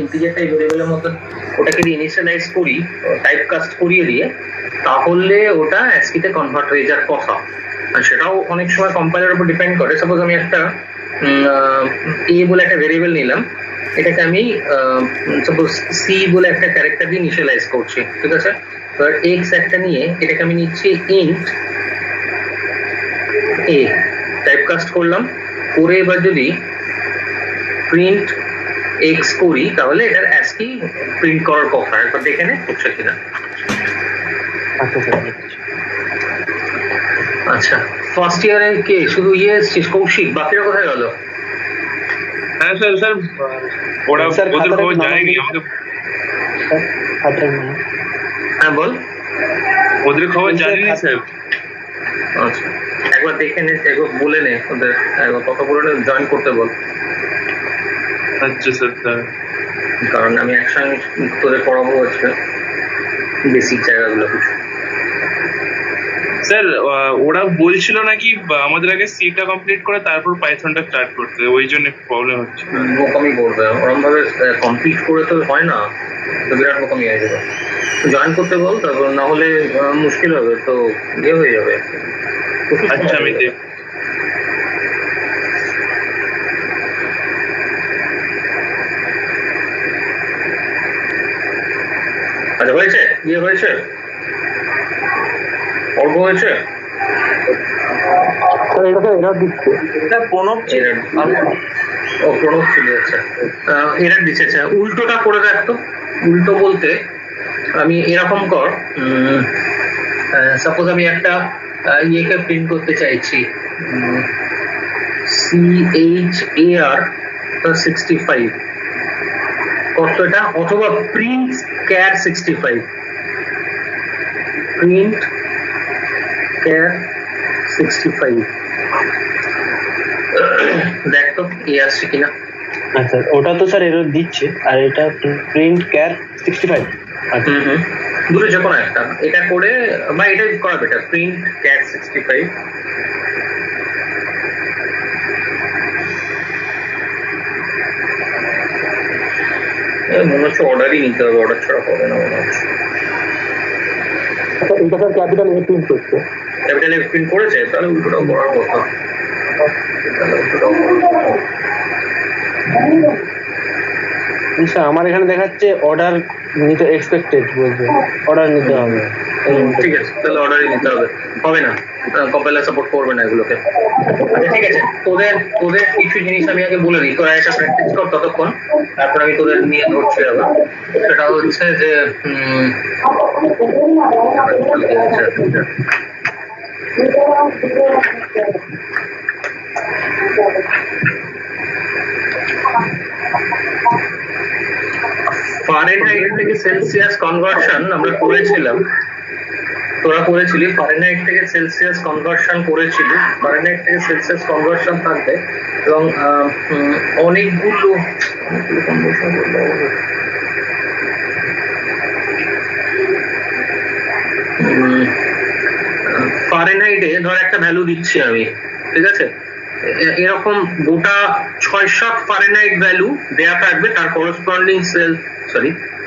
ইন্টিজারটা ভেরিয়েবলের মতো ওটাকে ইনিশিয়ালাইজ করি, টাইপ কাস্ট করিয়ে দিয়ে, তাহলে ওটা অ্যাসকিতে কনভার্ট হয়ে যাওয়ার কথা। আর সেটাও অনেক সময় কম্পাইলারের উপর ডিপেন্ড করে। সাপোজ আমি একটা এ বলে একটা ভেরিয়েবল নিলাম, এটাকে আমি সাপোজ সি বলে একটা ক্যারেক্টার দিয়ে ইনিশিয়ালাইজ করছি, ঠিক আছে? এবার এক্স একটা নিয়ে এটাকে আমি নিচ্ছি ইন্ট এ, টাইপ কাস্ট করলাম করে এবার যদি প্রিন্ট এক্স করি তাহলে এটার অ্যাসকি প্রিন্ট করার কথা। একবার দেখে নে হচ্ছে কিনা। আচ্ছা, ফার্স্ট ইয়ারে কে শুধু এসছিস? কৌশিক, বাকিরা কোথায় গেল? হ্যাঁ স্যার, স্যার ওরা ওদের খবর জানেনি আমাকে। হ্যাঁ বল। ওদের খবর জানেনি স্যার। আচ্ছা, একবার দেখে নে, একবার বলে নে ওদের, একবার কথা বলে নে, জয়েন করতে বল। আচ্ছা স্যার, কারণ আমি একসঙ্গে তোদের পড়াবো হচ্ছে বেসিক জায়গাগুলো কিছু। স্যার ওরা বলছিল নাকি আমাদের আগে সিটা কমপ্লিট করে তারপর পাইথনটা স্টার্ট করতে, ওই জন্য প্রবলেম হচ্ছে। বোকামি করবে ওরকম ভাবে, কমপ্লিট করে তো হয় না, তো বিরাট বোকামি হয়ে যাবে। জয়েন করতে বল, তারপর না হলে মুশকিল হবে, তো ইয়ে হয়ে যাবে। আচ্ছা আমি আচ্ছা, হয়েছে, ইয়ে হয়েছে, অল্প হয়েছে। এরর দিচ্ছে, প্রণব ছিল, আচ্ছা এরর দিচ্ছে। আচ্ছা, উল্টোটা করে দেখ তো। উল্টো বলতে আমি এরকম কর, সাপোজ আমি একটা ইয়েকে প্রিন্ট করতে চাইছি, CHAR 65 কত এটা, অথবা প্রিন্ট ক্যার 65, প্রিন্ট ক্যার 65 দেখ তো এ আসছে কিনা। আচ্ছা ওটা তো স্যার এরর দিচ্ছে, আর এটা প্রিন্ট ক্যার 65। আচ্ছা দুটো যে কোনো একটা, এটা করে বা এটা করা বেটার, প্রিন্ট ক্যার 65। মনে হচ্ছে অর্ডারই নিতে হবে, অর্ডার ছাড়া হবে না মনে হচ্ছে। এটা স্যার ক্যাপিটাল এ প্রিন্ট করছে, ক্যাপিটাল এ প্রিন্ট করেছে, তাহলে উল্টোটাও করার কথা। আমার এখানে দেখাচ্ছে অর্ডার নিতে এক্সপেক্টেড, বলছে অর্ডার নিতে হবে। ঠিক আছে, তাহলে অর্ডারই নিতে হবে, হবে না, কম্পাইলার সাপোর্ট করবে না এগুলোকে। আচ্ছা ঠিক আছে, তোদের তোদের কিছু জিনিস আমি আগে বলে দিই, তোরা এটা প্র্যাকটিস কর ততক্ষণ, তারপর আমি তোদের নিয়ে ধরছি আবার। সেটা হচ্ছে যে ফারেনহাইট থেকে সেলসিয়াস কনভার্সন আমরা করেছিলাম, তোরা করেছিলি। ফারেনহাইট থেকে সেলসিয়াস কনভার্সন করেছিলি, ফারেনহাইট থেকে সেলসিয়াস কনভার্সন থাকবে এবং অনেকগুলো ফারেনহাইটে ধর একটা ভ্যালু দিচ্ছি আমি, ঠিক আছে? এরকম গোটা 6-7 ফারেনহাইট ভ্যালু দেয়া থাকবে, তার করসপন্ডিং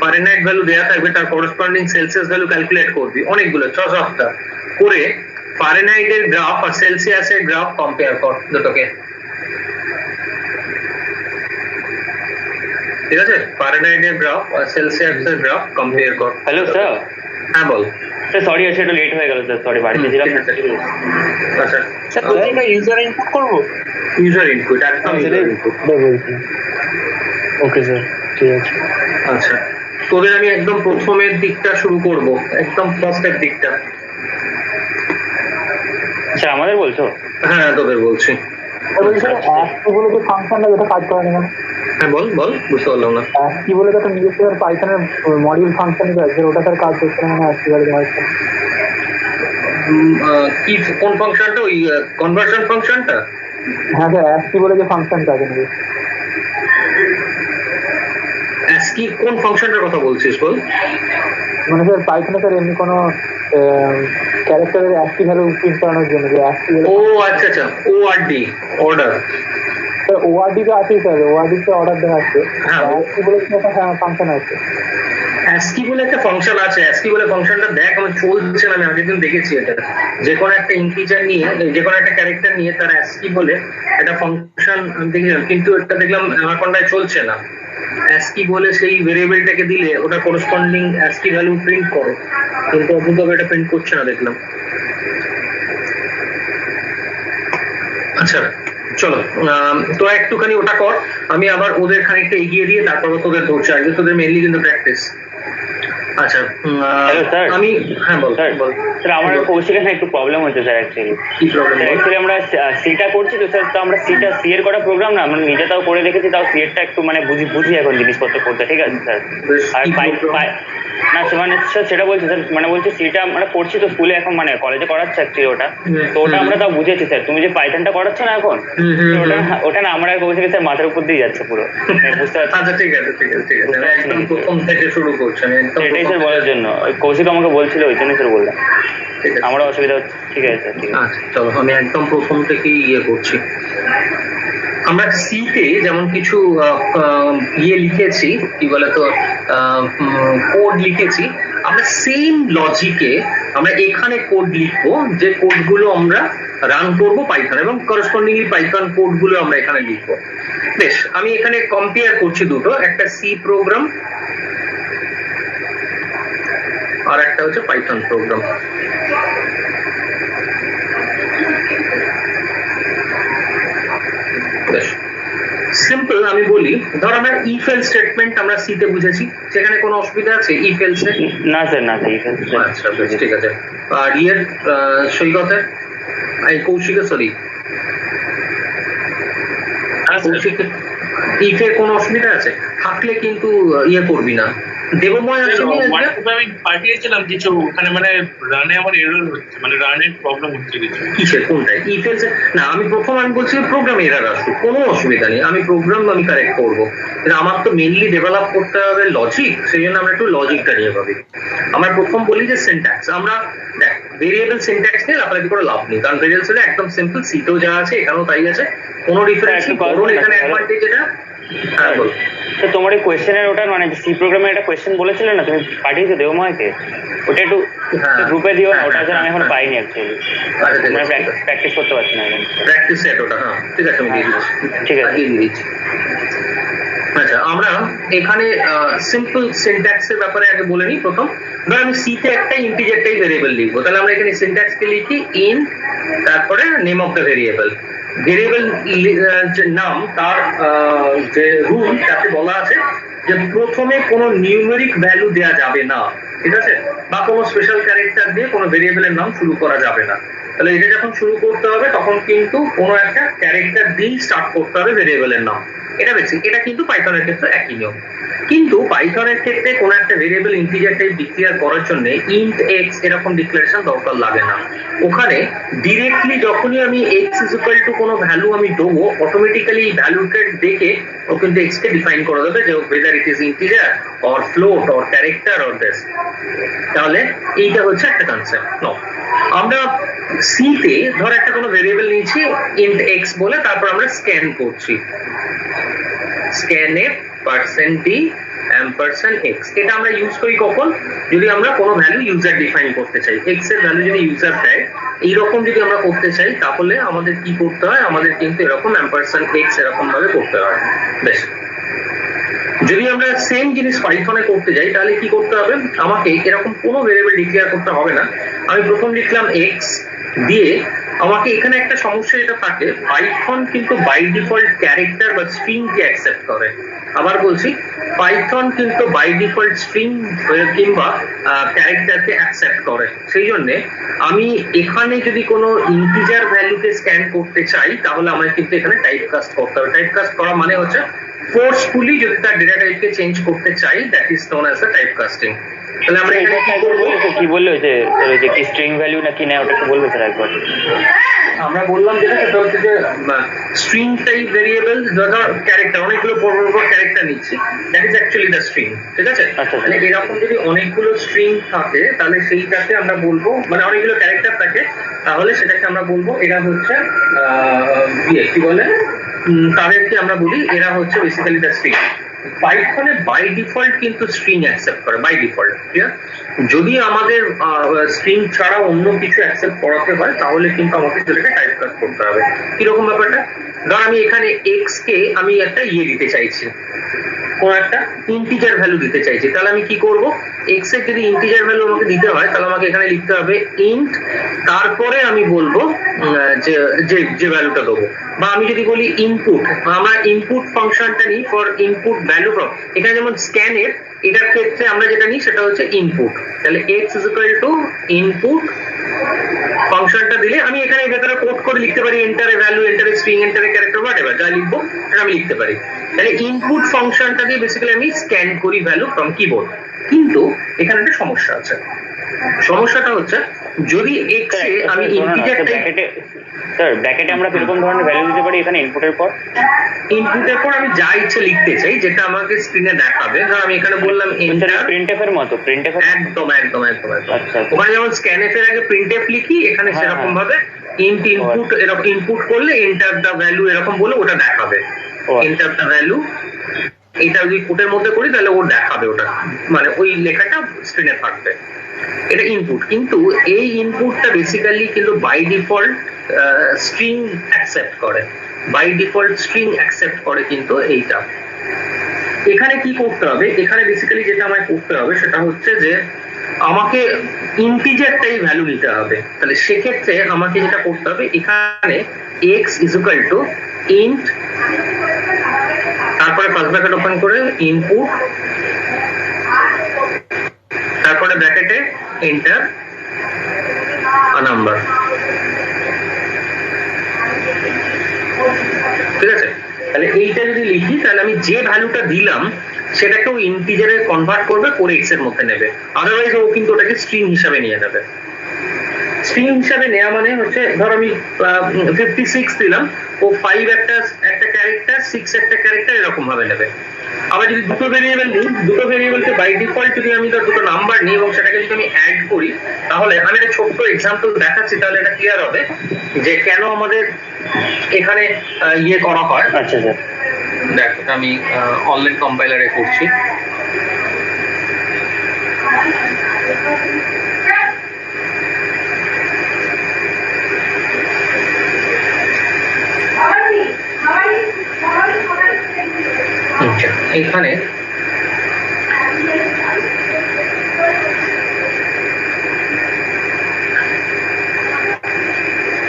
ফারেনহাইট ভ্যালু দেয়া থাকবে, তার করসপন্ডিং সেলসিয়াস ভ্যালু ক্যালকুলেট করবি, অনেকগুলো 6-7টা করে ফারেনহাইটের গ্রাফ আর সেলসিয়াসের গ্রাফ কম্পেয়ার কর দুটোকে, ঠিক আছে? ফারেনহাইটের গ্রাফ আর সেলসিয়াসের গ্রাফ কম্পেয়ার কর। Hello sir. হ্যাঁ বল। স্যার সরি আছে, একটু লেট হয়ে গেল স্যার, সরি বাড়িতে ছিলাম। আচ্ছা স্যার কোথায় ইউজার ইনপুট করব? ইউজার ইনপুট, একদম ইউজার ইনপুট। ওকে স্যার, ঠিক আছে। আচ্ছা, তোদের আমি একদম প্রথমের দিকটা শুরু করব, একদম ফার্স্টের দিকটা। স্যার আমাদের বলছো? হ্যাঁ তোদের বলছি। কি বলে যে ফাংশনটা যেটা কাজ করে না? হ্যাঁ বল বল, বুঝতে পারলাম না। কি বলে তো নিজস্ব পাইথনের মডিউল ফাংশন আছে, ওটা তার কাজ করছে না, মানে আসতে পারে কি কোন ফাংশনটা? ওই কনভার্সন ফাংশনটা? হ্যাঁ স্যার, অ্যাসকি বলে যে ফাংশনটা আছে নাকি? অ্যাসকি কোন ফাংশনটার কথা বলছিস বল? মানে স্যার পাইথনে স্যার এমনি কোনো ক্যারেক্টারের অ্যাসকি ভ্যালু প্রিন্ট করানোর জন্য যে অ্যাসকি। ও আচ্ছা আচ্ছা, ORD, অর্ডার। ওআরডি তো আছে স্যার, ওআরডি তে অর্ডার দেখাচ্ছে, হ্যাঁ। কি বলে একটা ফাংশন আছে। অ্যাসকি বলে একটা ফাংশন আছে, অ্যাসকি বলে ফাংশনটা দেখ আমি চলছে না, আমি আগের দিন দেখেছি এটা। যে কোনো একটা ইন্টিজার নিয়ে, যে কোনো একটা ক্যারেক্টার নিয়ে তার অ্যাসকি বলে একটা ফাংশন আমি দেখলাম, কিন্তু এটা দেখলাম আমার কোনটায় চলছে না। অ্যাসকি বলে সেই ভেরিয়েবলটাকে দিলে ওটা করসপন্ডিং অ্যাসকি ভ্যালু প্রিন্ট করে, কিন্তু অদ্ভুতভাবে এটা প্রিন্ট করছে না দেখলাম। আচ্ছা চলো, তো একটুখানি ওটা কর, আমি আবার ওদের খানিকটা এগিয়ে দিয়ে তারপর তোদের ধরছি, আগে তোদের মেনলি কিন্তু প্র্যাকটিস। আচ্ছা Hello, sir. আমি হ্যাঁ বল স্যার বল স্যার আমার কৌশিকের না একটু প্রবলেম হচ্ছে স্যার অ্যাকচুয়ালি। কি প্রবলেম? অ্যাকচুয়ালি আমরা সিটা করছি তো স্যার, তো আমরা সি এর করা প্রোগ্রাম না, আমরা নিজে তাও করে রেখেছি, তাও সি এরটা একটু মানে বুঝি এখন জিনিসপত্র করতে, ঠিক আছে স্যার। আর না মানে স্যার সেটা বলছি স্যার, মানে বলছি সিটা আমরা করছি তো স্কুলে এখন, মানে কলেজে করাচ্ছে অ্যাকচুয়ালি ওটা, তো ওটা আমরা তাও বুঝেছি স্যার। তুমি যে পাইথনটা করাচ্ছ না এখন, ওটা না আমরা কৌশিকের স্যার মাথার উপর দিয়ে যাচ্ছে পুরো, বুঝতে পারছি। আচ্ছা ঠিক আছে ঠিক আছে ঠিক আছে, আমি একদম প্রথম থেকে শুরু করছি, আমি একদম এটাই স্যার বলার জন্য, ওই কৌশিক আমাকে বলছিল ওই জন্য স্যার বললাম, ঠিক আছে। আমার অসুবিধা হচ্ছে। ঠিক আছে স্যার, ঠিক আছে। আচ্ছা চলো, আমি একদম প্রথম থেকেই করছি। আমরা সি তে যেমন কিছু লিখেছি, কি বলে তো কোড লিখেছি, আমরা সেম লজিকে আমরা এখানে কোড লিখবো, যে কোডগুলো আমরা রান করব পাইথন, এবং করসপন্ডিংলি পাইথন কোডগুলো আমরা এখানে লিখবো। বেশ, আমি এখানে কম্পেয়ার করছি দুটো, একটা সি প্রোগ্রাম আর একটা হচ্ছে পাইথন প্রোগ্রাম। বেশ সিম্পল, আমি বলি, ধর আমরা ইফ এলস স্টেটমেন্ট আমরা সি তে বুঝেছি, সেখানে কোনো অসুবিধা আছে ইফ এলস এ? না স্যার, না স্যার। আচ্ছা বেশ ঠিক আছে। আর ইয়ের সৈকতের, এই কৌশিকের, সরি কৌশিকের ইফের কোনো অসুবিধা আছে? থাকলে কিন্তু করবি না। দেবময় আছে আমি পাঠিয়েছিলাম কিছু, ওখানে মানে রানে আমার এরর হচ্ছে, মানে রানের প্রবলেম হচ্ছে কিছু। কিসের কোনটায়? ইফেলস না, আমি বলছি প্রোগ্রাম এরর আসবে, কোনো অসুবিধা নেই, আমি প্রোগ্রাম আমি কারেক্ট করবো। আমার তো মেইনলি ডেভেলপ করতে হবে লজিক, সেই জন্য আমরা একটু লজিকটা নিয়ে ভাবি। আমরা প্রথম বলি যে সিনট্যাক্স, আমরা দেখ ভেরিয়েবল সিনট্যাক্স নিয়ে লাফালাফি করে লাভ নেই, কারণ ভেরিয়েবলস হলে একদম সিম্পল, সিটেও যা আছে এখানেও তাই আছে, কোনো ডিফারেন্স নেই। কারণ এখানে অ্যাডভান্টেজ এটা, হ্যাঁ বল। তো তোমার এই কোয়েশ্চেনের ওটা মানে সি প্রোগ্রামে একটা কোয়েশ্চেন বলেছিলে না তুমি, পাঠিয়েছো দেবময়কে, ওটা একটু গ্রুপে দিও না, ওটা আমি এখন পাইনি অ্যাকচুয়ালি, প্র্যাকটিস করতে পারছি না এখন। প্র্যাকটিস সেট ওটা, হ্যাঁ ঠিক আছে, আমি দিয়ে দিচ্ছি। ঠিক আছে, দিয়ে দিচ্ছি। আচ্ছা, আমরা এখানে সিম্পল সিনট্যাক্সের ব্যাপারে আগে বলে নিই প্রথম। ধর আমি সি তে একটা ইন্টিজারটাই ভেরিয়েবল লিখবো, তাহলে আমরা এখানে সিনট্যাক্সকে লিখি ইন, তারপরে name of the variable. Variable নাম তার যে রুল, তাতে বলা আছে যে প্রথমে কোনো নিউমেরিক ভ্যালু দেওয়া যাবে না, ঠিক আছে, বা কোনো স্পেশাল ক্যারেক্টার দিয়ে কোনো ভেরিয়েবলের নাম শুরু করা যাবে না। তাহলে এটা যখন শুরু করতে হবে তখন কিন্তু কোনো একটা ক্যারেক্টার দিয়ে স্টার্ট করতে হবে ভেরিয়েবলের নাম, এটা বেসিক। এটা কিন্তু পাইথনের ক্ষেত্রে একই নিয়ম, কিন্তু পাইথনের ক্ষেত্রে কোনো একটা ভেরিয়েবল ইন্টিজার টাইপ ডিক্লেয়ার করার জন্য ইন্ট এক্স এরকম ডিক্লারেশন দরকার লাগে না। ওখানে ডিরেক্টলি যখনই আমি এক্স ইজ ইকুয়াল টু কোনো ভ্যালু আমি দেবো, অটোমেটিক্যালি এই ভ্যালুটা দেখে ও কিন্তু এক্স কে ডিফাইন করে দেবে, যে whether it is integer or float or character or this। তাহলে এইটা হচ্ছে একটা কনসেপ্ট। নো, আমরা সি তে ধর একটা কোনো ভেরিয়েবল নিয়েছি ইন্ট এক্স বলে, তারপর আমরা স্ক্যান করছি, স্ক্যান এ %d $x। এটা আমরা ইউজ করি কখন? যদি আমরা কোনো ভ্যালু ইউজার ডিফাইন করতে চাই, এক্স এর ভ্যালু যদি ইউজার দেয়, এইরকম যদি আমরা করতে চাই, তাহলে আমাদের কি করতে হয়? আমাদের কিন্তু এরকম $x এরকম ভাবে করতে হয়। বেশ, যদি আমরা সেম জিনিস পাইথনে করতে যাই, তাহলে কি করতে হবে? আমাকে এরকম কোনো ভেরিয়েবল ডিক্লেয়ার করতে হবে না। আমি প্রথম লিখলাম এক্স দিয়ে, আমাকে এখানে একটা সমস্যা যেটা থাকে, পাইথন কিন্তু বাই ডিফল্ট ক্যারেক্টার বা স্ট্রিং কে অ্যাকসেপ্ট করে। আবার বলছি, পাইথন কিন্তু বাই ডিফল্ট স্ট্রিং কিংবা ক্যারেক্টারকে অ্যাকসেপ্ট করে। সেই জন্য আমি এখানে যদি কোনো ইন্টিজার ভ্যালুকে স্ক্যান করতে চাই, তাহলে আমাকে কিন্তু এখানে টাইপ কাস্ট করতে হবে। টাইপ কাস্ট করা মানে হচ্ছে ফোর্সফুলি যদি তার ডেটা টাইপকে চেঞ্জ করতে চাই, that is known as the type casting. তাহলে আমরা এখানে কি করব? কি বললো যে কি স্ট্রিং ভ্যালু নাকি না, ওটা কি বলবে স্যার একবার? আমরা বললাম যেটা, সেটা হচ্ছে যে স্ট্রিং টাইপ ভেরিয়েবল, ধর ক্যারেক্টার, অনেকগুলো বড় বড় ক্যারেক্টার নিচ্ছি, that is actually the string, ঠিক আছে? মানে এরকম যদি অনেকগুলো স্ট্রিং থাকে, তাহলে সেইটাকে আমরা বলবো, মানে অনেকগুলো ক্যারেক্টার থাকে, তাহলে সেটাকে আমরা বলবো এটা হচ্ছে কি বলে তাদেরকে আমরা বলি এরা হচ্ছে বেসিক্যালি দ্য স্ট্রিং। পাইথনে বাই ডিফল্ট কিন্তু স্ট্রিং অ্যাকসেপ্ট করে, বাই ডিফল্ট। ঠিক আছে, যদি আমাদের স্ট্রিং ছাড়া অন্য কিছু অ্যাকসেপ্ট করাতে হয় তাহলে কিন্তু আমাকে সেটাকে টাইপ কাস্ট করতে হবে। কিরকম ব্যাপারটা, ধর আমি এখানে এক্স কে আমি একটা দিতে চাইছি, কোন একটা ইন্টিজার ভ্যালু দিতে চাইছি, তাহলে আমি কি করব, এক্স এর যদি ইন্টিজার ভ্যালু আমাকে দিতে হয় তাহলে আমাকে এখানে লিখতে হবে ইন্ট, তারপরে আমি বলবো যে যে ভ্যালুটা দেবো। বা আমি যদি বলি ইনপুট, আমরা ইনপুট ফাংশনটা নিই ফর ইনপুট ভ্যালু ফ্রম, এখানে যেমন স্ক্যানের এটার ক্ষেত্রে আমরা যেটা নিই সেটা হচ্ছে ইনপুট। তাহলে x is equal to input ফাংশনটা দিলে আমি এখানে ভেতরে কোড করে লিখতে পারি enter a value, enter a string, enter a character, whatever যা লিখবো সেটা আমি লিখতে পারি। তাহলে ইনপুট ফাংশনটা দিয়ে বেসিক্যালি আমি স্ক্যান করি ভ্যালু ফ্রম কিবোর্ড। কিন্তু এখানে একটা সমস্যা আছে, সমস্যাটা হচ্ছে যদি এক্স এ আমি ইন্টিজার টাইপ, স্যার ব্র্যাকেটে আমরা কিরকম ধরনের ভ্যালু দিতে পারি এখানে ইনপুটের পর? ইনপুটের পর আমি যা ইচ্ছে লিখতে চাই যেটা আমাকে স্ক্রিনে দেখাবে, ধর আমি এখানে বললাম এন্টার, প্রিন্টএফ এর মতো, প্রিন্টএফ একদম একদম একদম একদম আচ্ছা ওখানে যেমন স্ক্যানএফ এর আগে প্রিন্টএফ লিখি, এখানে সেরকম ভাবে ইন্ট ইনপুট, এরকম ইনপুট করলে এন্টার দা ভ্যালু এরকম বলে ওটা দেখাবে, এন্টার দা ভ্যালু। এটা যদি কোটের মধ্যে করি তাহলে ও দেখাবে, ওটা মানে ওই লেখাটা স্ক্রিনে থাকবে, এটা ইনপুট। কিন্তু এই ইনপুটটা বেসিক্যালি কিন্তু বাই ডিফল্ট স্ট্রিং অ্যাকসেপ্ট করে, বাই ডিফল্ট স্ট্রিং অ্যাকসেপ্ট করে কিন্তু এইটা। এখানে কি করতে হবে, এখানে বেসিক্যালি যেটা আমায় করতে হবে সেটা হচ্ছে যে আমাকে ইন্টিজারটাই ভ্যালু নিতে হবে। তাহলে সেক্ষেত্রে আমাকে যেটা করতে হবে, এখানে x is equal to int, তারপরে ফার্স্ট ব্র্যাকেট ওপেন করে ইনপুট, তারপরে ব্র্যাকেটে এন্টার আ নাম্বার। ঠিক আছে, তাহলে এইটা যদি লিখি তাহলে আমি যে ভ্যালুটা দিলাম সেটাকেও ইন্টিজারে কনভার্ট করবে, করে এক্স এর মধ্যে নেবে, আদারওয়াইজ ও কিন্তু ওটাকে স্ট্রিং হিসাবে নিয়ে নেবে। স্ট্রিং হিসাবে নেওয়া মানে হচ্ছে ধর আমি 56 দিলাম, ও 5 একটা ক্যারেক্টার, 6 একটা ক্যারেক্টার এরকম ভাবে নেবে। আবার যদি দুটো ভেরিয়েবল নিই, দুটো ভেরিয়েবলকে বাই ডিফল্ট যদি আমি ধর দুটো নাম্বার নিই এবং সেটাকে যদি আমি অ্যাড করি, তাহলে আমি একটা ছোট্ট এক্সাম্পল দেখাচ্ছি, তাহলে এটা ক্লিয়ার হবে যে কেন আমাদের এখানে ইয়ে করা হয়। আচ্ছা স্যার, দেখ আমি অনলাইন কম্পাইলারে করছি। এখানে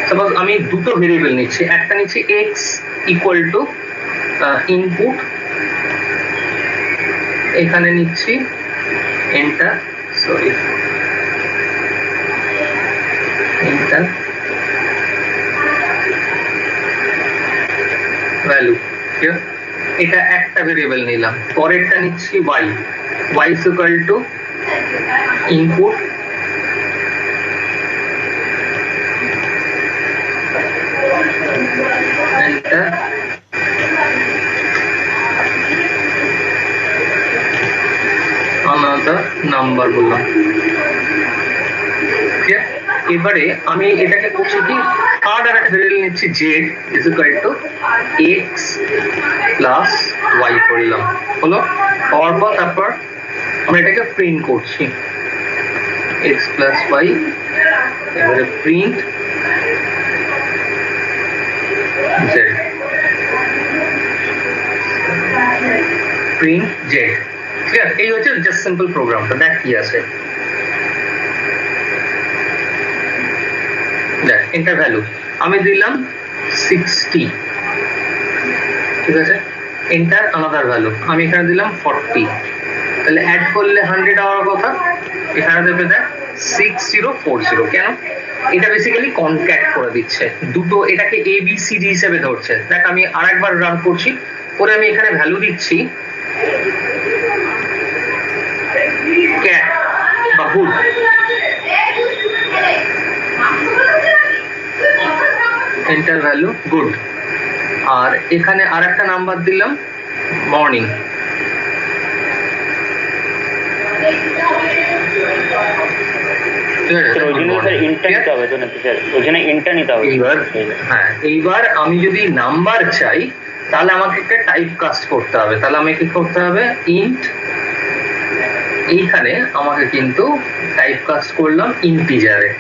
সাপোজ আমি দুটো ভেরিয়েবল নিচ্ছি, একটা নিচ্ছি এক্স ইকুয়াল টু ইনপুট, এখানে নিচ্ছি এন্টার, সরি এন্টার ভ্যালু। এটা একটা ভেরিয়েবল নিলাম, পরেরটা নিচ্ছি y, y is equal to input, enter another number বললাম। এবারে আমি এটাকে করছি কি, থার্ড আর একটা ভেরিয়েবল নিচ্ছি z is equal to x plus y করলাম, হলো পর তারপর আমরা এটাকে প্রিন্ট করছি x প্লাস y, এবারে প্রিন্ট z, প্রিন্ট z। ঠিক আছে, এই হচ্ছে জাস্ট সিম্পল প্রোগ্রামটা। দেখ কি আছে, দেখ এন্টার ভ্যালু আমি দিলাম 60, ঠিক আছে, এন্টার আনাদার ভ্যালু আমি এখানে দিলাম 40, তাহলে অ্যাড করলে 100 হওয়ার কথা, এখানে দেবে দেখ 6040। কেন? এটা বেসিক্যালি কনক্যাট করে দিচ্ছে দুটো, এটাকে এ বি সি ডি হিসেবে ধরছে। দেখ আমি আরেকবার রান করছি, করে আমি এখানে ভ্যালু দিচ্ছি ক্যাট বা গুড, এন্টার ভ্যালু গুড, আর এখানে আরেকটা নাম্বার দিলাম মর্নিং। এইবার আমি যদি নাম্বার চাই তাহলে আমাকে একটা টাইপ কাস্ট করতে হবে। তাহলে আমাকে কি করতে হবে, ইন্ট, এইখানে আমাকে কিন্তু টাইপ কাস্ট করলাম ইন্টিজারে,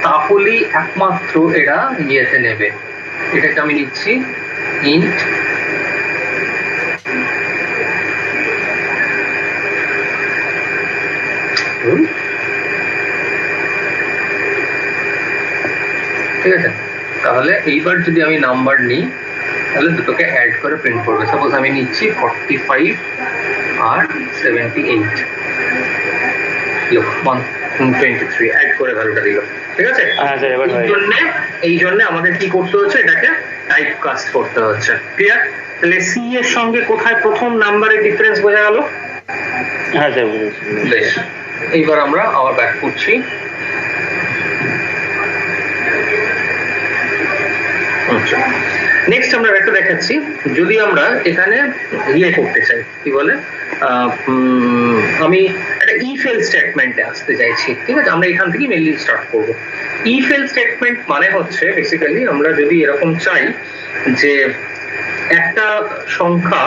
তাহলেই একমাত্র এরা ইয়েতে নেবে। এটাকে আমি নিচ্ছি ইন্ট ঠিক আছে। তাহলে এইবার যদি আমি নাম্বার নিই তাহলে দুটোকে অ্যাড করে প্রিন্ট করবে। সাপোজ আমি নিচ্ছি 45 আর 78, 123 অ্যাড করে ভ্যালুটা দিল, ঠিক আছে। হ্যাঁ স্যার এবার হয়ে গেছে। এই জন্য আমাদের কি করতে হচ্ছে, এটাকে টাইপ কাস্ট করতে হচ্ছে। ক্লিয়ার? তাহলে সি এর সঙ্গে কোথায় প্রথম নাম্বারের ডিফারেন্স বোঝা গেল? হ্যাঁ স্যার বুঝেছি। বেশ, এইবার আমরা আবার ব্যাক করছি। আচ্ছা, নেক্সট আমরা একটা দেখাচ্ছি, যদি আমরা এখানে ইয়ে করতে চাই, কি বলে, আমি একটা ইফ এলস স্টেটমেন্টে আসতে চাইছি, ঠিক আছে। আমরা এখান থেকে মেনলি স্টার্ট করব। ইফ এলস স্টেটমেন্ট মানে হচ্ছে বেসিক্যালি আমরা যদি এরকম চাই যে একটা সংখ্যা,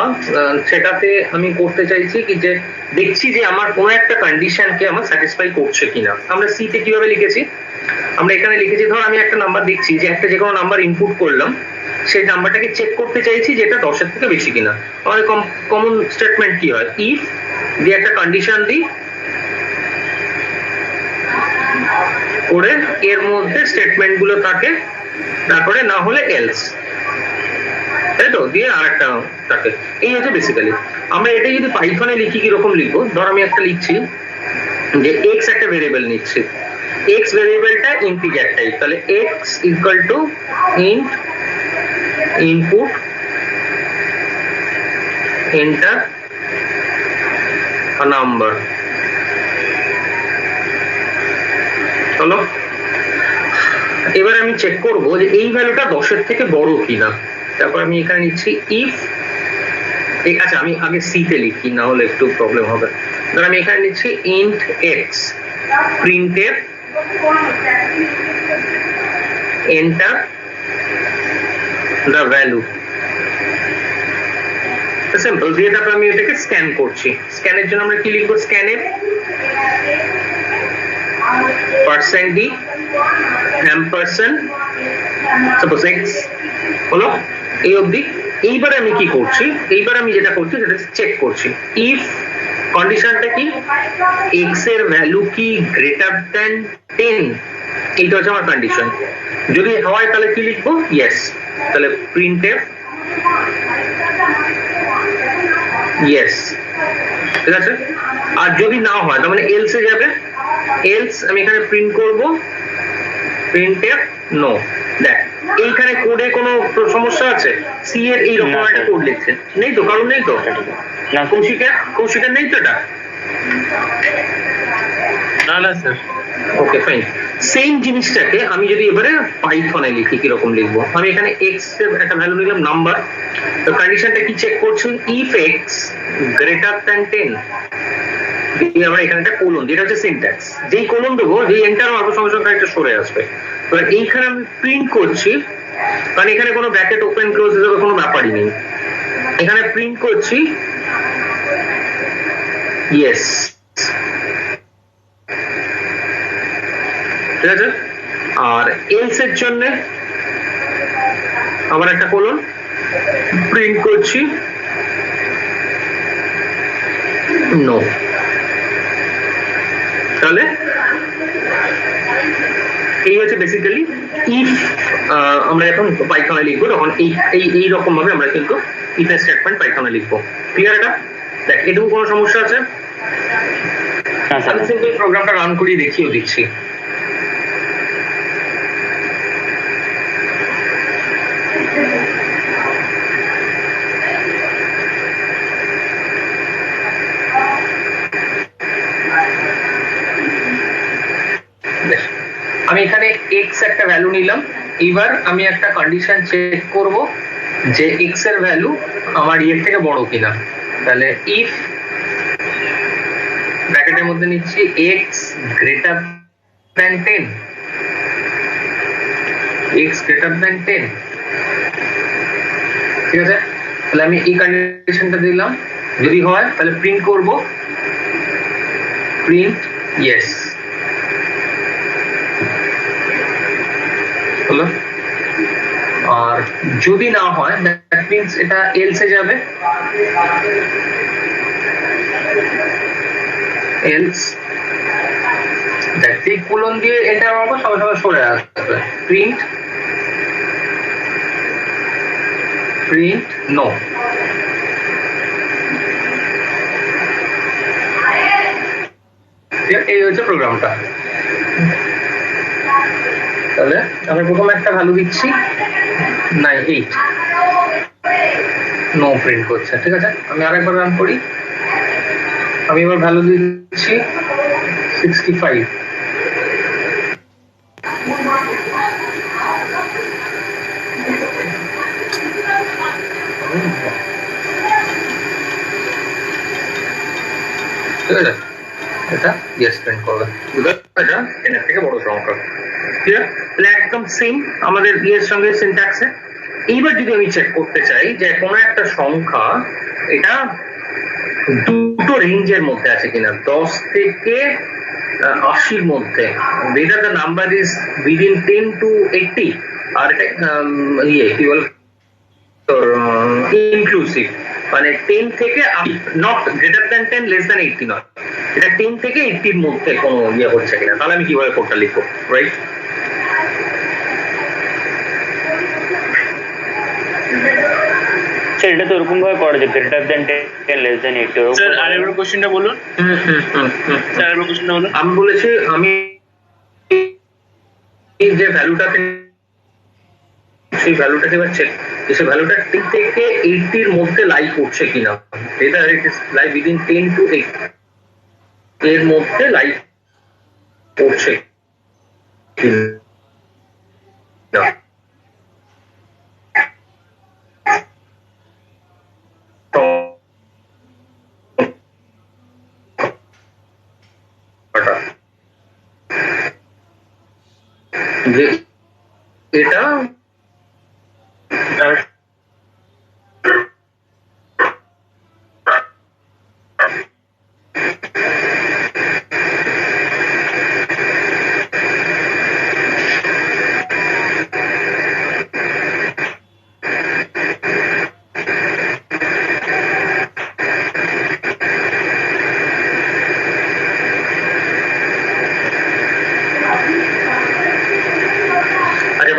সেটাতে আমি করতে চাইছি কি যে দেখছি যে আমার কোনো একটা কন্ডিশনকে আমার স্যাটিসফাই করছে কিনা। আমরা সি তে কিভাবে লিখেছি, আমরা এখানে লিখেছি, ধর আমি একটা নাম্বার দেখছি যে একটা যে কোনো নাম্বার ইনপুট করলাম, সেই নাম্বারটাকে চেক করতে চাইছি যে এটা 10 এর থেকে বেশি কিনা। আমাদের কমন স্টেটমেন্ট কি হয়, ইফ দিয়ে একটা কন্ডিশন দিই, করে এর মধ্যে স্টেটমেন্ট গুলো থাকে, তারপরে না হলে এলস, তাই তো, দিয়ে আর একটা থাকে। এই হচ্ছে বেসিক্যালি। আমরা এটা যদি পাইথনে লিখি কিরকম লিখবো, ধর আমি একটা লিখছি যে এক্স একটা ভেরিয়েবল নিচ্ছি, এক্স ভেরিয়েবলটা ইন্টিজার টাইপ, তাহলে x equal to int input enter number. চলো এবার আমি চেক করব যে এই ভ্যালুটা 10 এর থেকে বড় কিনা। তারপর আমি এখানে নিচ্ছি ইফ, আচ্ছা আমি আগে সি তে লিখি, না হলে একটু প্রবলেম হবে। ধর আমি এখানে নিচ্ছি int x printf enter the value, simple. দিয়ে তারপর আমি এটাকে স্ক্যান করছি। স্ক্যানের জন্য আমরা কি লিখবো, স্ক্যানের %d ampersand সাপোজ x হলো এই অবধি। এইবারে আমি কি করছি, এইবার আমি যেটা করছি সেটা চেক করছি ইফ কন্ডিশনটা কি, x এর ভ্যালু কি গ্রেটার দ্যান 10, এইটা হচ্ছে আমার কন্ডিশন। যদি হয় তাহলে কি লিখবো, ইয়েস, তাহলে প্রিন্টএফ ইয়েস, ঠিক আছে। আর যদি না হয় তার মানে এলস এ যাবে, এলস আমি এখানে প্রিন্ট করব প্রিন্টএফ নো। দেখ এইখানে কোডে কোনো সমস্যা আছে, সি এর এই রকম একটা কোড লিখছে, নেই তো, কারণ নেই তো না, কৌশিকের নেই তো এটা, না না স্যার। Okay fine. সেম জিনিসটাকে আমি যদি এবারে পাইথনে লিখি কিরকম লিখবো, আমি এখানে এক্স এর একটা ভ্যালু নিলাম নাম্বার, তো কন্ডিশনটা কি চেক করছি, ইফ এক্স গ্রেটার দ্যান 10, আমরা এখানে একটা কোলন, যেটা হচ্ছে সিনট্যাক্স, যেই কোলন দেবো যেই এন্টার মারবো সঙ্গে সঙ্গে একটা সরে আসবে। এবার এইখানে আমি প্রিন্ট করছি, কারণ এখানে কোনো ব্র্যাকেট ওপেন ক্লোজ হিসেবে কোনো ব্যাপারই নেই, এখানে প্রিন্ট করছি ইয়েস, ঠিক আছে। আর এলস এর জন্য আবার একটা কোলন প্রিন্ট করছি নো। তাহলে এই হচ্ছে বেসিক্যালি ইফ আমরা এখন পাইথনে লিখবো, তখন এই রকম ভাবে আমরা কিন্তু ইফ স্টেটমেন্ট পাইথনে লিখবো। ক্লিয়ার? এটা দেখ, এটুকু কোনো সমস্যা আছে? আমি সিম্পল প্রোগ্রামটা রান করিয়ে দেখিয়েও দিচ্ছি। আমি এখানে এক্স একটা ভ্যালু নিলাম, এবার আমি একটা কন্ডিশন চেক করব যে এক্স এর ভ্যালু আমার এর থেকে বড় কিনা। তাহলে ইফ ব্র্যাকেটের মধ্যে নিচ্ছি x greater than 10, x greater than 10, ঠিক আছে। তাহলে আমি এই কন্ডিশনটা দিলাম, যদি হয় তাহলে প্রিন্ট করব প্রিন্ট ইয়েস হলো। আর যদি না হয় দ্যাট মিন্স এটা এলসে যাবে, এলস দ্যাট কোলন দিয়ে এন্টার মারবো, সঙ্গে সঙ্গে সরে আসবে প্রিন্ট প্রিন্ট নো। এই হচ্ছে প্রোগ্রামটা। তাহলে আমি প্রথমে একটা ভ্যালু দিচ্ছি 8, নো প্রিন্ট করছে, ঠিক আছে। আমি আরেকবার রান করি, আমি এবার ভ্যালু দিচ্ছি 65, ঠিক আছে। এটা ইয়েস প্রিন্ট করবে, এটা এর থেকে বড় সংখ্যা, ক্লিয়ার? তাহলে একদম সেম আমাদের ইয়ের সঙ্গে সিনট্যাক্সে। এইবার যদি আমি চেক করতে চাই যে কোনো একটা সংখ্যা এটা দুটো রেঞ্জের মধ্যে আছে কিনা, 10 থেকে 80-র মধ্যে, whether the number is within 10 to 80, আর এটা ইয়ে কি বল ইনক্লুসিভ, মানে 10 থেকে not greater than 10 less than 80 নয়, এটা 10 থেকে 80-র মধ্যে কোনো ইয়ে হচ্ছে কিনা, তাহলে আমি কিভাবে কোডটা লিখবো, রাইট? স্যার এটা তো ওরকম ভাবে করা যায়, greater than 10 less than 80। Sir আরেকবার কোশ্চেনটা বলুন। স্যার আরেকবার কোশ্চেনটা বলুন। আমি বলেছি আমি যে ভ্যালুটাকে, সেই ভ্যালুটাকে এবার চেক, সেই ভ্যালুটা 10 থেকে 80-র মধ্যে লাই করছে কিনা, whether it is lie within 10 to 80 এর মধ্যে লাই করছে কিনা। যে এটা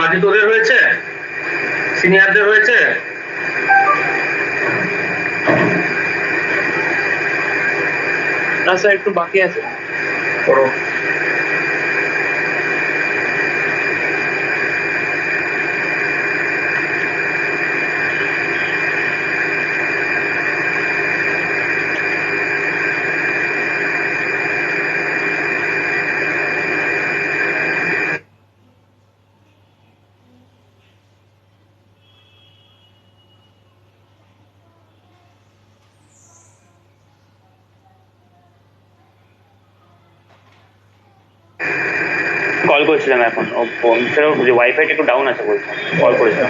বাকি তোদের হয়েছে, সিনিয়রদের হয়েছে? না স্যার একটু বাকি আছে। করো। কল করেছিলাম এখন, ও স্যার ওর ওয়াইফাইটা একটু ডাউন আছে বলছে, কল করেছিলাম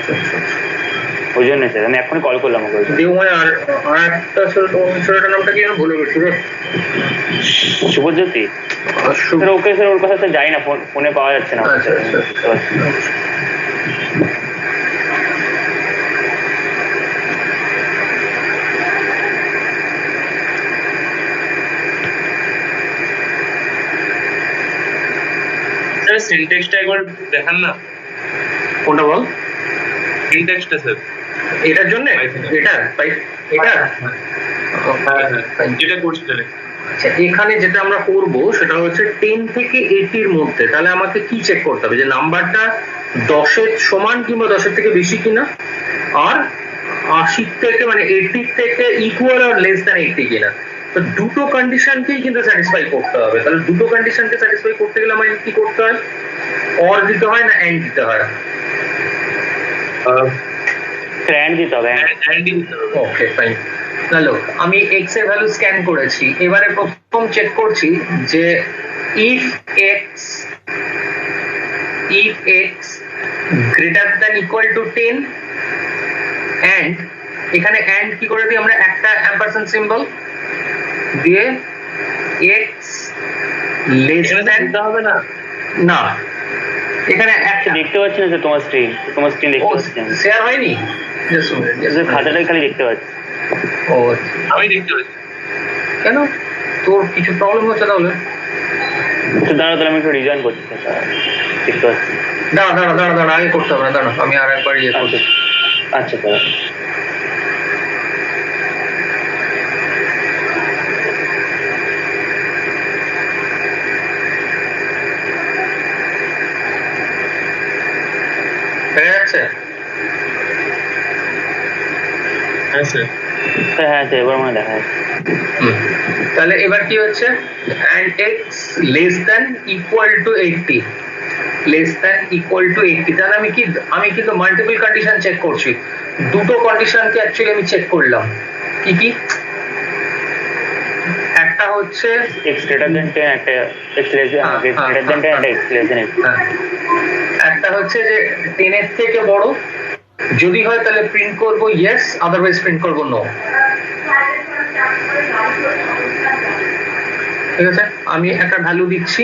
ওই জন্য স্যার আমি এখনই কল করলাম ওকে। দেওয়া আর একটা ছেলেটার নামটা কি যেন ভুলে গেছি রে। শুভজ্যোতি স্যার, ওকে স্যার ওর কথা স্যার যাই না, ফোনে পাওয়া যাচ্ছে না। আচ্ছা আচ্ছা স্যার সিনট্যাক্সটা একবার দেখান না। কোনটা বল? সিনট্যাক্সটা স্যার এটার জন্য এটা এটা যেটা করছি তাহলে। আচ্ছা, এখানে যেটা আমরা করব সেটা হচ্ছে 10 থেকে 80-র মধ্যে। তাহলে আমাকে কি চেক করতে হবে যে নাম্বারটা 10-এর সমান কিংবা 10-এর থেকে বেশি কিনা, আর 80 থেকে মানে 80 থেকে ইকুয়াল আর লেস দ্যান 80 কিনা। তো দুটো কন্ডিশনকেই কিন্তু স্যাটিসফাই করতে হবে। তাহলে দুটো কন্ডিশনকে স্যাটিসফাই করতে গেলে আমাকে কি করতে হয়? অর দিতে হয় না এন্ড দিতে হয়? অ্যান্ড দিতে হবে। Okay fine. হ্যালো, আমি এক্স এর ভ্যালু স্ক্যান করেছি, এবারে প্রথম চেক করছি যে if x greater than equal to 10 and এখানে অ্যান্ড কি করে দিই আমরা, একটা অ্যাম্পারসেন্ট সিম্বল দিয়ে এক্স লেস এখানে তো দ্যান, দিতে হবে না। না এখানে একটা দেখতে পাচ্ছি না স্যার তোমার স্ক্রিন দেখতে পাচ্ছি না। শেয়ার হয়নি, Just a minute, just a sir minute. খাতাটাই খালি দেখতে পাচ্ছি। ও আমি দেখতে পাচ্ছি। কেন, তোর কিছু প্রবলেম হচ্ছে তাহলে? তো দাঁড়া তাহলে আমি একটু রিজয়েন করছি স্যার, দেখতে পাচ্ছি। দাঁড়া আগে করতে হবে না, দাঁড়া আমি আর একবার ইয়ে করছি। আচ্ছা স্যার। দেখা যাচ্ছে? হ্যাঁ স্যার। হ্যাঁ স্যার এবার মনে দেখা যাচ্ছে। হুম। তাহলে এবার কি হচ্ছে, and x less than equal to 80, less than equal to 80, তাহলে আমি কিন্তু মাল্টিপল কন্ডিশন চেক করছি, দুটো কন্ডিশনকে অ্যাকচুয়ালি আমি চেক করলাম। কি কি? একটা হচ্ছে x greater than 10 একটা x less than হ্যাঁ, greater than 10 হ্যাঁ, একটা x less than 8। হ্যাঁ, একটা হচ্ছে যে 10 এর থেকে বড়, যদি হয় তাহলে প্রিন্ট করব ইয়েস, আদারওয়াইজ প্রিন্ট করব নো। ঠিক আছে, আমি একটা ভ্যালু দিচ্ছি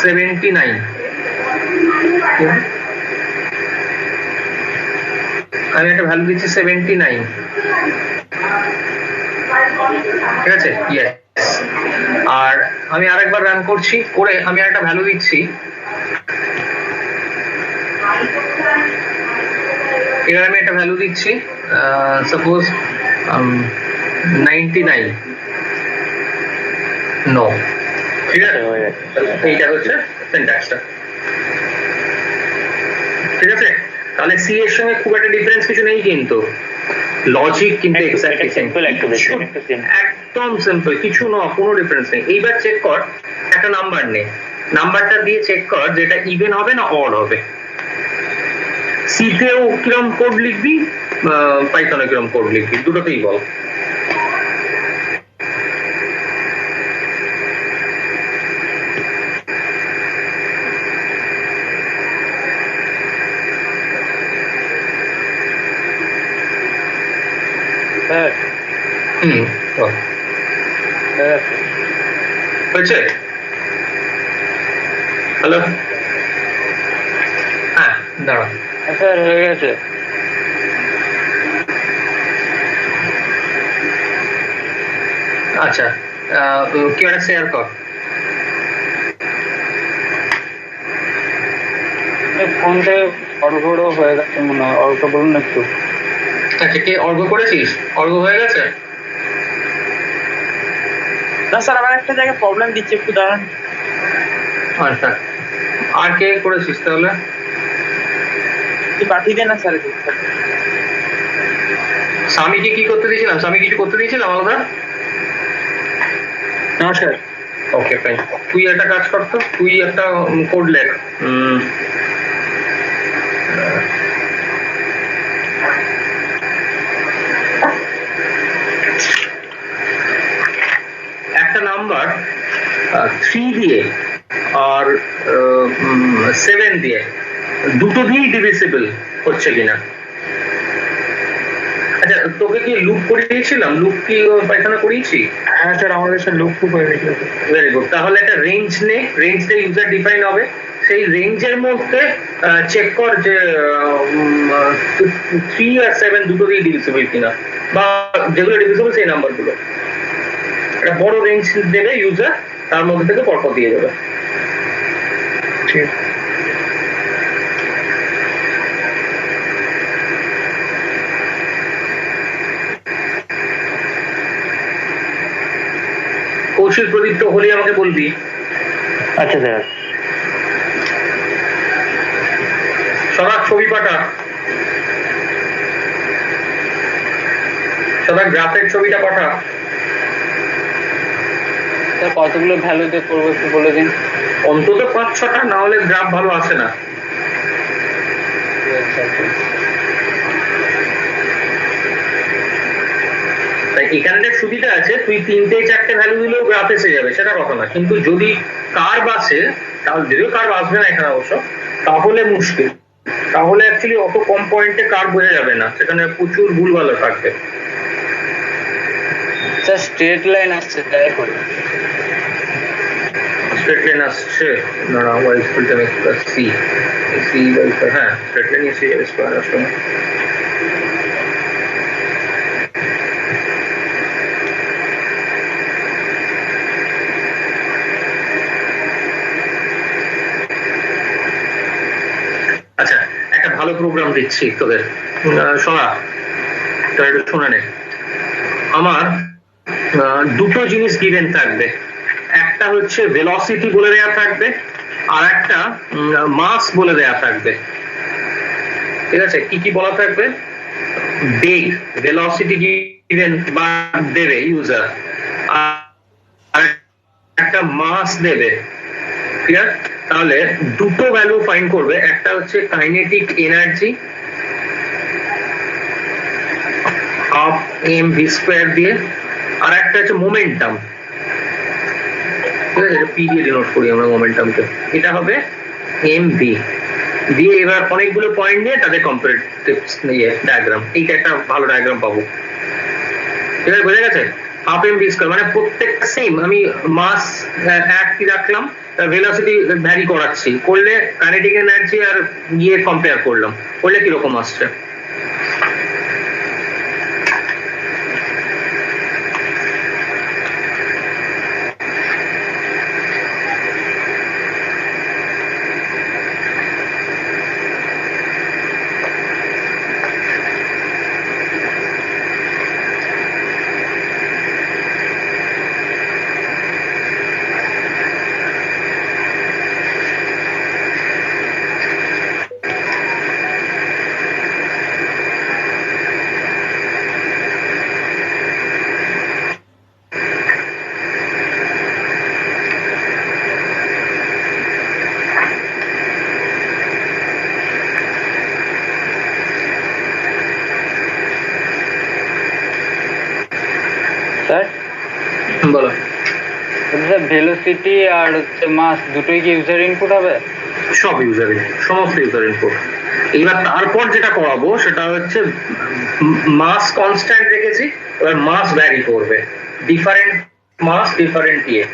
79, আমি একটা ভ্যালু দিচ্ছি 79, ঠিক আছে, ইয়েস। আর আমি আরেকবার রান করছি, করে আমি একটা ভ্যালু দিচ্ছি, এবার আমি একটা ভ্যালু দিচ্ছি সাপোজ 99, নো। ঠিক আছে, এইটা হচ্ছে সিনট্যাক্সটা। ঠিক আছে, তাহলে সি এর সঙ্গে খুব একটা ডিফারেন্স কিছু নেই, কিন্তু লজিক কিন্তু এক্স্যাক্টলি সিম্পল একটু বেশি একটু সিম্পল। একদম সিম্পল, কিছু না, কোনো ডিফারেন্স নেই। এইবার চেক কর, একটা নাম্বার নে, নাম্বারটা দিয়ে চেক কর যেটা ইভেন হবে না অড হবে। সিতেও কিরম কোড লিখবি, পাইথনে কিরম কোড লিখবি, দুটোতেই বল। স্যার বল। হয়েছে? হ্যালো, হ্যাঁ দাঁড়া, স্যার হয়ে গেছে। আচ্ছা কি একটা শেয়ার কর। ফোন থেকে অর্ঘ্য হয়ে গেছে মনে হয়, অর্ঘ্য বলুন একটু। আচ্ছা, কে অর্ঘ্য করেছিস? অর্ঘ্য হয়ে গেছে? না স্যার আমার একটা জায়গায় প্রবলেম দিচ্ছে, একটু দাঁড়ান। আচ্ছা, আর কে করেছিস তাহলে? একটু পাঠিয়ে দেন না স্যার। স্বামীকে কি করতে দিয়েছিলাম? স্বামী কিছু করতে দিয়েছিলাম আলাদা? না স্যার। ওকে ফাইন, তুই একটা কাজ কর তো, তুই একটা কোড লেখ। একটা নাম্বার 3 দিয়ে আর 7 দিয়ে দুটো দিয়েই ডিভিজিবল হচ্ছে কিনা। আচ্ছা, তোকে কি লুপ করিয়েছিলাম? লুপ কি পাইথনে করিয়েছি? হ্যাঁ স্যার আমাদের স্যার লক্ষ্য করে রেখে। ভেরি গুড, তাহলে একটা রেঞ্জ নে, রেঞ্জটা ইউজার ডিফাইন হবে, সেই রেঞ্জের মধ্যে চেক কর যে 3 আর 7 দুটো দিয়ে ডিভিজিবল কিনা, বা যেগুলো ডিভিজিবল সেই নাম্বারগুলো। একটা বড় রেঞ্জ দেবে ইউজার, তার মধ্যে থেকে পরপর দিয়ে দেবে। ঠিক। কৌশল প্রদীপ্ত হলে আমাকে বলবি। আচ্ছা স্যার। সবার ছবি পাঠা, সবার গ্রাফের ছবিটা পাঠা। স্যার কতগুলো ভ্যালু দিয়ে করবো একটু বলে দিন। অন্তত 5-6টা, না হলে গ্রাফ ভালো আসে না। তাই এখানে সুবিধা আছে, তুই 3-4টে ভ্যালু দিলেও গ্রাফ এসে যাবে, সেটা কথা না। কিন্তু যদি কার্ভ আসে, তাহলে যদিও কার্ভ আসবে না এখানে অবশ্য, তাহলে মুশকিল। তাহলে অ্যাকচুয়ালি অত কম পয়েন্টে কার বোঝা যাবে না, সেখানে প্রচুর ভুলভাল থাকবে। স্যার স্ট্রেট লাইন আসছে তাই করে। স্ট্রেট লাইন আসছে, দাঁড়া y equal to x plus c, c by, হ্যাঁ স্ট্রেট লাইন এসে যাবে, স্কয়ার আসবে না। আচ্ছা, একটা ভালো প্রোগ্রাম দিচ্ছি তোদের, শোনা, তো একটু শুনে নে। আমার দুটো জিনিস গিভেন থাকবে, একটা হচ্ছে ভেলোসিটি বলে দেয়া থাকবে, আর একটা মাস বলে দেয়া থাকবে। ঠিক আছে, কি কি বলা থাকবে? বেগ, ভেলোসিটি গিভেন বা দেবে ইউজার, আর একটা মাস দেবে। ঠিক আছে, তাহলে দুটো ভ্যালু ফাইন্ড করবে, একটা হচ্ছে kinetic energy half m v square দিয়ে, আর একটা হচ্ছে মোমেন্টাম। ঠিক আছে, পি দিয়ে ডিনোট করি আমরা মোমেন্টামকে, এটা হবে এম ভি দিয়ে। এবার অনেকগুলো পয়েন্ট নিয়ে তাদের কম্পারেটিভ ডায়াগ্রাম, এইটা একটা ভালো ডায়াগ্রাম পাবো। ঠিক আছে, বোঝা গেছে? হাফ এম ভি স্কোয়ার মানে প্রত্যেকটা সেম, আমি মাস একই রাখলাম, ভেলোসিটি ভ্যারি করাচ্ছি, করলে কাইনেটিক এনার্জি আর গিয়ে কম্পেয়ার করলাম, করলে কিরকম আসছে। স্যার বলো। স্যার ভেলোসিটি আর হচ্ছে মাস দুটোই কি ইউজার ইনপুট হবে? সব ইউজার ইনপুট, সমস্ত ইউজার ইনপুট। এবার তারপর যেটা করাবো সেটা হচ্ছে মাস কনস্ট্যান্ট রেখেছি, এবার মাস ভ্যারি করবে, ডিফারেন্ট মাস ডিফারেন্ট ইয়ে।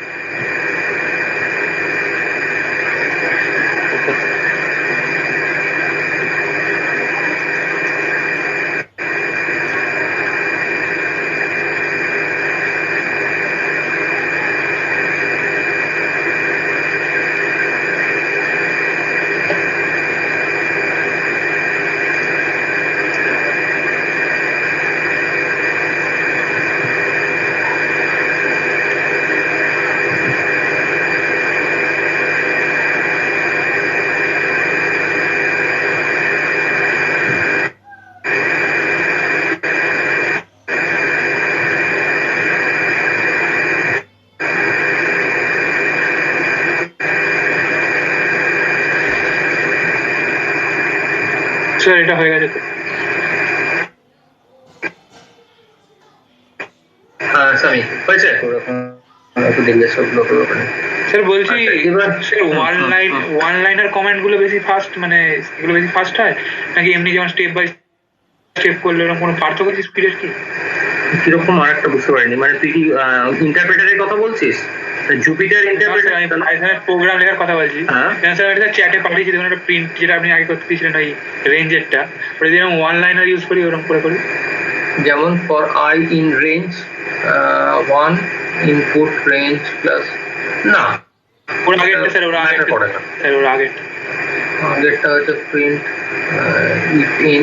স্যার এটা হয়ে গেছে তো? সামি হয়েছে, একটু দেখলে সব লোক স্যার বলছি, এবার স্যার ওয়ান লাইনার কমেন্ট গুলো বেশি ফাস্ট, মানে এগুলো বেশি ফাস্ট হয় নাকি এমনি যেমন স্টেপ বাই স্টেপ করলে এরকম কোনো পার্থক্য আছে স্পিডের কি? কিরকম আর একটা বুঝতে পারিনি, মানে তুই কি ইন্টারপ্রেটারের কথা বলছিস? জুপিটার ইন্টারপ্রেটার, আমি পাইথনের প্রোগ্রাম লেখার কথা বলছি। স্যার এটা চ্যাটে পাঠিয়েছি, দেখুন একটা প্রিন্ট যেটা আপনি আগে করতে দিয়েছিলেন ওই রেঞ্জেরটা, ওটা যদি আমি ওয়ান লাইনার ইউজ করি ওরকম করে করি। যেমন for I in range one input range plus, না ওর আগেরটা স্যার, ওর আগেরটা করে না, স্যার ওর আগেরটা হচ্ছে print if in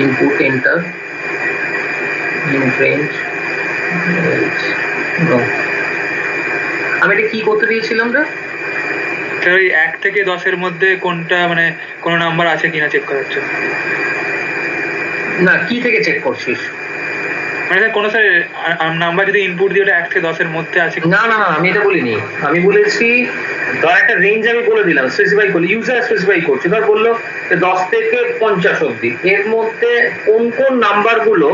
input enter in range. আমি এটা কি করতে দিয়েছিলাম রে? স্যার ওই 1 থেকে 10-এর মধ্যে কোনটা মানে কোনো নাম্বার আছে কিনা চেক করার জন্য। না, কি থেকে চেক করছিস? মানে স্যার কোনো স্যার নাম্বার যদি ইনপুট দিয়ে ওটা 1 থেকে 10-এর মধ্যে আছে। না না না, আমি এটা বলিনি, আমি বলেছি ধর একটা রেঞ্জ আমি বলে দিলাম, স্পেসিফাই করলি, ইউজার স্পেসিফাই করছে, ধর বললো 10 থেকে 50 অব্দি, এর মধ্যে কোন কোন নাম্বার গুলো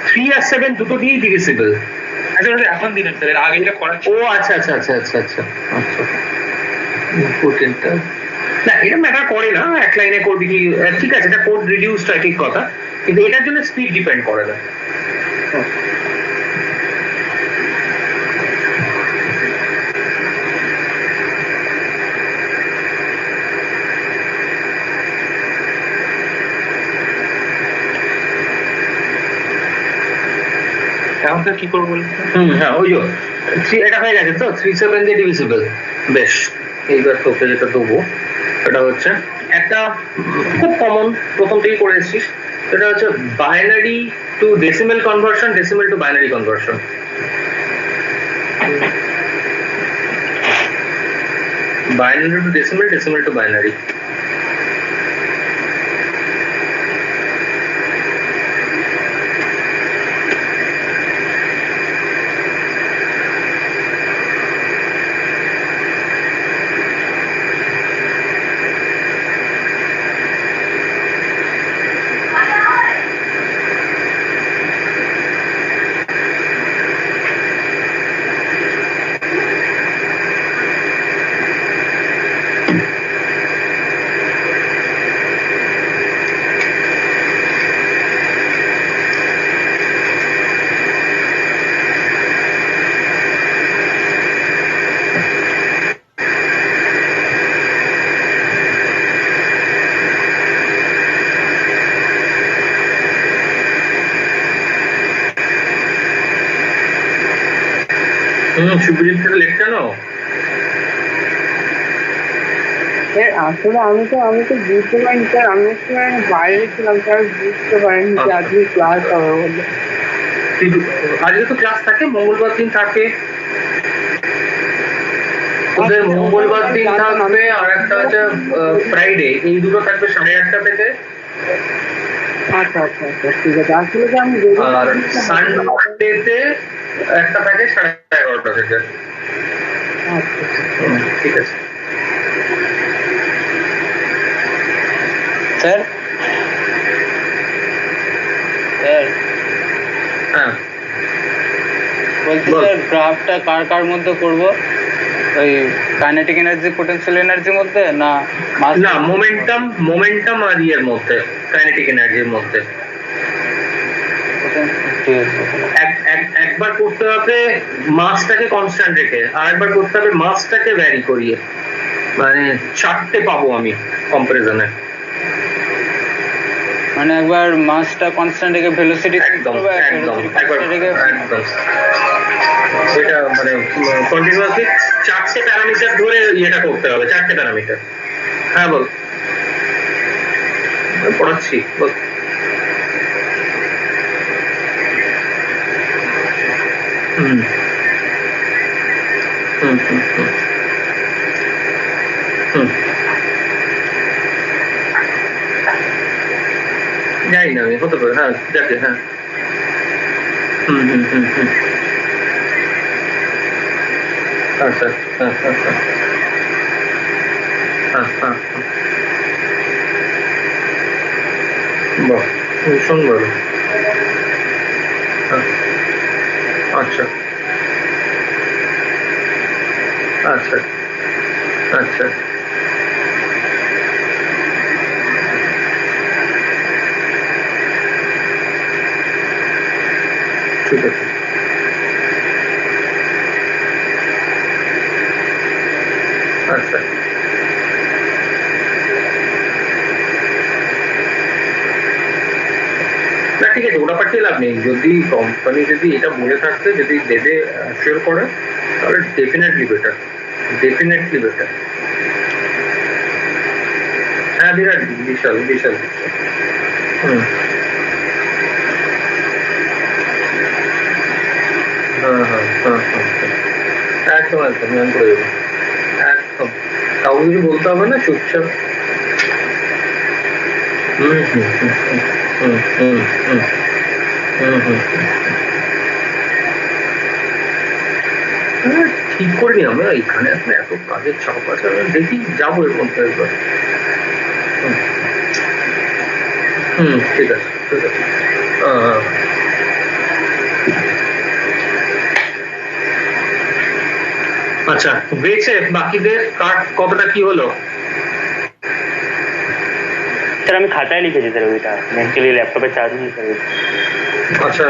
3 আর 7 দুটো দিয়েই ডিভিজিবল। আচ্ছা ওটা এখন দিলেন স্যার, এর আগে যেটা করা ছিল। ও আচ্ছা আচ্ছা আচ্ছা আচ্ছা আচ্ছা আচ্ছা, ইনপুট এন্টার না এটা ম্যাটার করে না, এক লাইনে করবি কি ঠিক আছে, এটা কোড রিডিউসড হয় ঠিক কথা, কিন্তু এটার জন্য স্পিড ডিপেন্ড করে না। এখন স্যার কি করবো বলুন? হ্যাঁ ওই এটা হয়ে গেছে তো 3/7 দিয়ে ডিভিজিবল। বেশ, এইবার তোকে যেটা দেবো এটা হচ্ছে একটা খুব কমন, প্রথম থেকেই করে এসেছিস, এটা হচ্ছে binary to decimal conversion, decimal to binary conversion. Binary to decimal, decimal to binary. Suprijit থেকে লেখটা নাও। স্যার আসলে আমি তো বুঝতে পারিনি স্যার, আমি একটু বাইরে ছিলাম স্যার, বুঝতে পারিনি যে আজকে ক্লাস হবে বলে। আজকে তো ক্লাস থাকে, মঙ্গলবার দিন থাকে ওদের, মঙ্গলবার দিন থাকবে আর একটা হচ্ছে ফ্রাইডে, এই দুটো থাকবে 8:30 থেকে। আচ্ছা আচ্ছা আচ্ছা ঠিক আছে। আসলে কি আমি আর সানডেতে একটা থাকে 11:30 থেকে। আচ্ছা ঠিক আছে স্যার স্যার হ্যাঁ বলছি বল। স্যার গ্রাফটা কার কার মধ্যে করব? ওই কাইনেটিক এনার্জি পোটেনশিয়াল এনার্জির মধ্যে না mass? না, মোমেন্টাম আর ইয়ের মধ্যে, কাইনেটিক এনার্জির মধ্যে। ঠিক আছে। একবার করতে হবে মাসটাকে কনস্ট্যান্ট রেখে, আর একবার করতে হবে মাসটাকে ভ্যারি করিয়ে, মানে 4টে পাবো আমি কম্পারিজনে। মানে একবার মাসটা কনস্ট্যান্ট রেখে ভেলোসিটি একদম একদম একবার রেখে একদম এটা মানে কন্টিনিউয়াসলি 4টে প্যারামিটার ধরে ইয়েটা করতে হবে, 4টে প্যারামিটার। হ্যাঁ বল, পড়াচ্ছি বল। হুম হুম হুম হুম হুম জানি না আমি, হতে পারে, হ্যাঁ যাকে, হ্যাঁ হুম হুম হুম হুম আচ্ছা হ্যাঁ হ্যাঁ হ্যাঁ হ্যাঁ হ্যাঁ বাহ, ভীষণ ভালো। হ্যাঁ আচ্ছা আচ্ছা আচ্ছা ঠিক আছে। আচ্ছা না ঠিক আছে, ওটা পাঠিয়ে লাভ নেই। যদি কোম্পানি যদি এটা বলে থাকতে, যদি দেবে শিওর করে, তাহলে ডেফিনেটলি বেটার, ডেফিনেটলি বেটার। হ্যাঁ বিরাট, বিশাল বিশাল বিশাল। হুম হ্যাঁ হ্যাঁ হ্যাঁ হ্যাঁ একদম একদম ম্যান করে যাবো একদম, কাউকে কিছু বলতে হবে না, চুপচাপ। হুম হুম হুম হুম হুম হুম হুম হুম হুম ঠিক করিনি আমি, এখানে এখন এত কাজের চাপ আছে, আমি দেখি যাবো এর মধ্যে একবার। ঠিক আছে ঠিক আছে। হ্যাঁ আচ্ছা, বেছে বাকিদের কার কতটা কি হলো? স্যার আমি খাতায় লিখেছি স্যার ওইটা, অ্যাকচুয়ালি ল্যাপটপে চার্জ নেই স্যার। আচ্ছা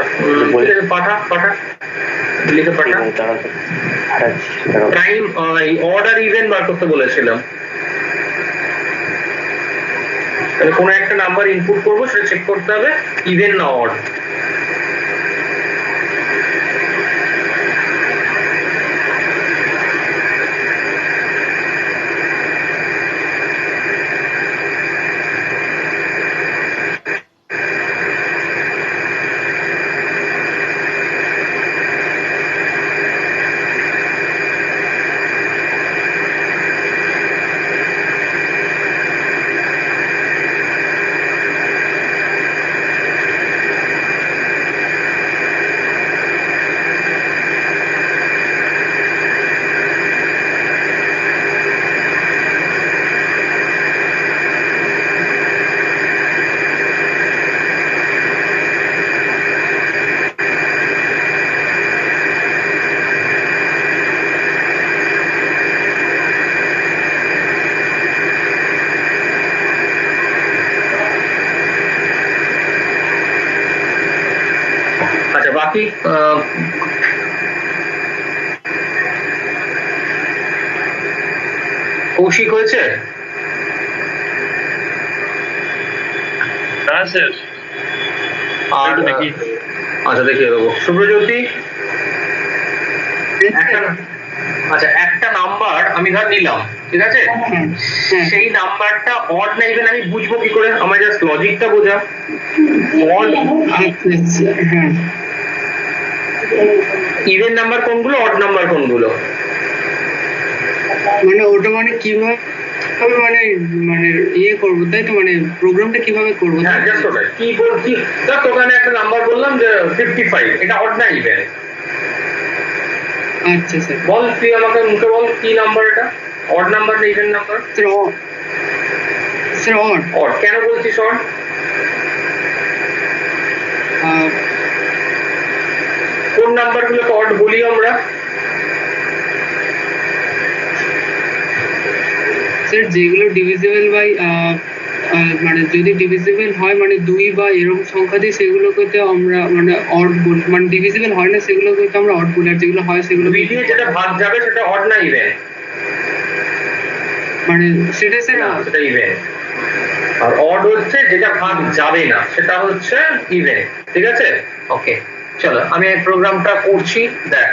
ঠিক আছে, পাঠা লিখে পাঠা। টাইম অর্ডার ইভেন্ট বার করতে বলেছিলাম, তাহলে কোনো একটা নাম্বার ইনপুট করবো, সেটা চেক করতে হবে ইভেন না অড। আচ্ছা বাকি কৌশিক হয়েছে? হ্যাঁ স্যার, আর দেখি। আচ্ছা দেখিয়ে দেবো। সুব্রজ্যোতি, আচ্ছা একটা নাম্বার আমি ধর নিলাম, ঠিক আছে, সেই নাম্বারটা অড না ইভেন আমি বুঝবো কি করে? আমার জাস্ট লজিকটা বোঝা। অড ইভেন নাম্বার কোনগুলো, অড নাম্বার কোনগুলো? মানে ওটা মানে কিভাবে মানে মানে ইয়ে করবো তাই তো, মানে প্রোগ্রামটা কিভাবে করবো? হ্যাঁ জাস্ট ওটাই। কি বলছি, দেখ ওখানে একটা নাম্বার বললাম যে 55, এটা অড না ইভেন? আচ্ছা স্যার, বল তুই আমাকে মুখে বল কি নাম্বার এটা, অড নাম্বার না even number? Sir odd. Odd কেন বলছিস অড? কোন নাম্বার গুলোকে অড বলি আমরা? স্যার যেগুলো ডিভিজিবল বাই মানে যদি ডিভিজিবল হয় মানে 2 বা এরকম সংখ্যা দিয়ে সেগুলোকে তো আমরা মানে অড বলি, মানে ডিভিজিবল হয় না সেগুলোকে তো আমরা অড বলি, আর যেগুলো হয় সেগুলো দুই দিয়ে যেটা ভাগ যাবে সেটা অড না ইভেন? মানে সেটা স্যার সেটা ইভেন। আর অড হচ্ছে যেটা ভাগ যাবে না, সেটা হচ্ছে ইভেন, ঠিক আছে? ওকে চলো আমি এই প্রোগ্রামটা করছি, দেখ।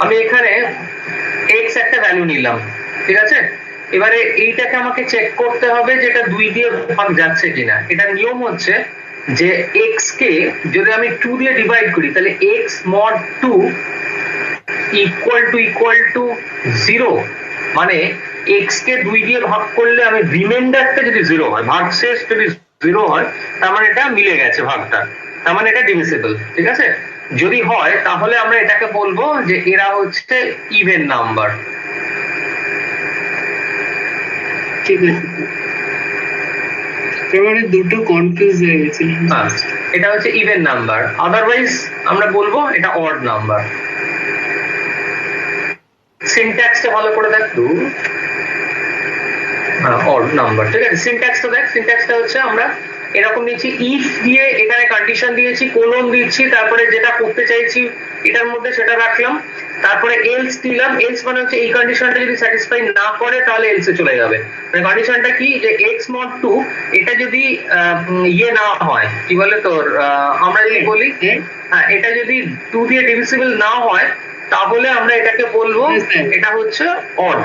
আমি এখানে এক্স একটা ভ্যালু নিলাম, ঠিক আছে? এবারে এইটাকে আমাকে চেক করতে হবে যে এটা 2 দিয়ে ভাগ যাচ্ছে কিনা। এটা নিয়ম হচ্ছে যে এক্স কে যদি আমি 2 দিয়ে ডিভাইড করি, তাহলে এক্স মড 2 ইকুয়াল টু 0, মানে এক্স কে 2 দিয়ে ভাগ করলে আমি রিমাইন্ডারটা যদি 0 হয়, ভাগশেষ যদি 0 হয়, তার মানে এটা মিলে গেছে ভাগটা, তার মানে এটা ডিভিজিবল, ঠিক আছে? যদি হয় তাহলে আমরা এটাকে বলবো যে এরা হচ্ছে ইভেন নাম্বার। ঠিক আছে, তার মানে দুটো কনফিউজ হয়ে গেছে। এটা হচ্ছে ইভেন নাম্বার, আদারওয়াইজ আমরা বলবো এটা অড নাম্বার। সিনট্যাক্সটা ভালো করে দেখ তুই। অড নাম্বার, ঠিক আছে? সিনট্যাক্সটা দেখ। সিনট্যাক্সটা হচ্ছে আমরা এরকম নিচ্ছি, ইফ দিয়ে এখানে কন্ডিশন দিয়েছি, কোলন দিচ্ছি, তারপরে যেটা করতে চাইছি এটার মধ্যে সেটা রাখলাম, তারপরে এলস দিলাম। এলস মানে হচ্ছে এই কন্ডিশনটা যদি স্যাটিসফাই না করে তাহলে এলসে চলে যাবে। মানে কন্ডিশনটা কি, যে এক্স মড 2 এটা যদি ইয়ে না হয়, কি বলে তোর, আমরা যদি বলি হ্যাঁ, এটা যদি 2 দিয়ে ডিভিজিবল না হয় তাহলে আমরা এটাকে বলবো এটা হচ্ছে অড।